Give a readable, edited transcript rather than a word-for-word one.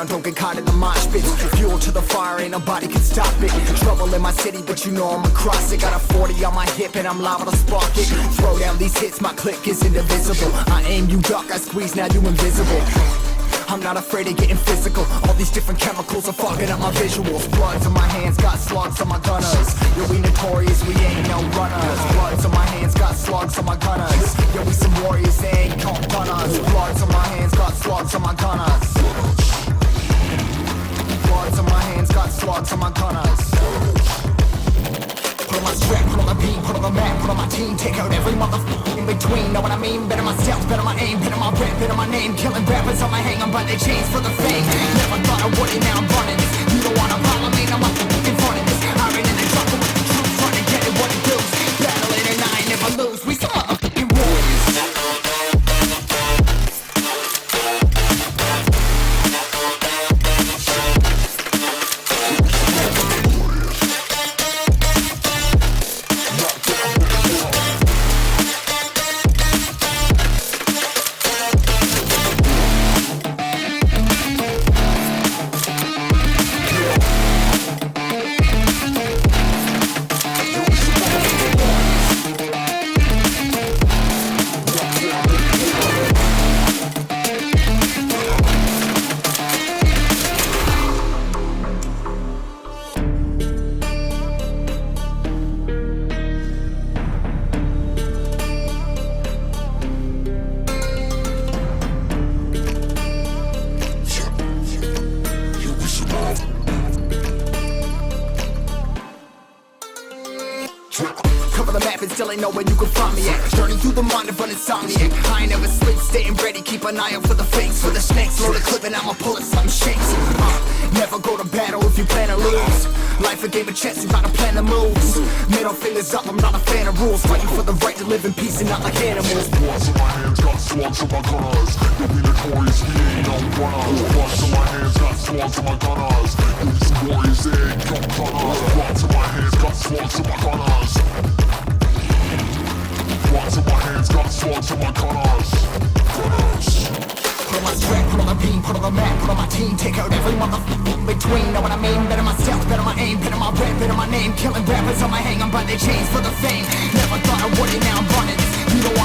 down, don't get caught in the mosh pits. Fuel to the fire, ain't nobody can stop it. Trouble in my city, but you know I'm across it. Got a 40 on my hip and I'm liable to spark it. Throw down these hits, my click is indivisible. I aim, you duck, I squeeze, now you invisible. I'm not afraid of getting physical. All these different chemicals are fogging up my visuals. Bloods on my hands, got slugs on my gunners. Yo, we notorious, we ain't no runners. Bloods on my hands, got slugs on my gunners. Yo, we some warriors, they ain't called gunners. Bloods on my hands, got slugs on my gunners. Bloods on my hands, got slugs on my gunners. Put on my strap, put on the beat, put on the map, put on my team. Take out every motherfucker in between, know what I mean? Better myself, better my aim, better my rap, better my name. Killing rappers on my hang on by their chains for the fame. Never thought I would it, now I'm running this. You don't wanna follow me, now I'm in front of this. I ran in the jungle with the truth, trying to get it what it does. Battling and I ain't never lose, we some motherfucking warriors. Cover the map and still ain't know where you can find me at. Journey through the mind of an insomniac. I ain't never sleep, staying ready, keep an eye out for the fakes. For the snakes, load a clip and I'ma pull it, something shakes. Never go to battle if you plan to lose. Life a game of chess, you gotta plan the moves. Middle fingers up, I'm not a fan of rules. Fighting for the right to live in peace and not like animals. Bloods in my hands, got slugs on my gunners. You'll be notorious, we ain't no runners. Bloods in my hands, got slugs on my gunners. You'll be some warriors, they ain't no gunners. Bloods in my hands, got slugs on my gunners. Bloods in my hands, got slugs on my gunners. Put on my strap, put on the beam, put on the map, put on my team. Take out every motherfucker in between, know what I mean? Better myself, better my aim, better my rap, better my name. Killing rappers on my hang on by their chains for the fame. Never thought I would it, now I'm running this. You don't want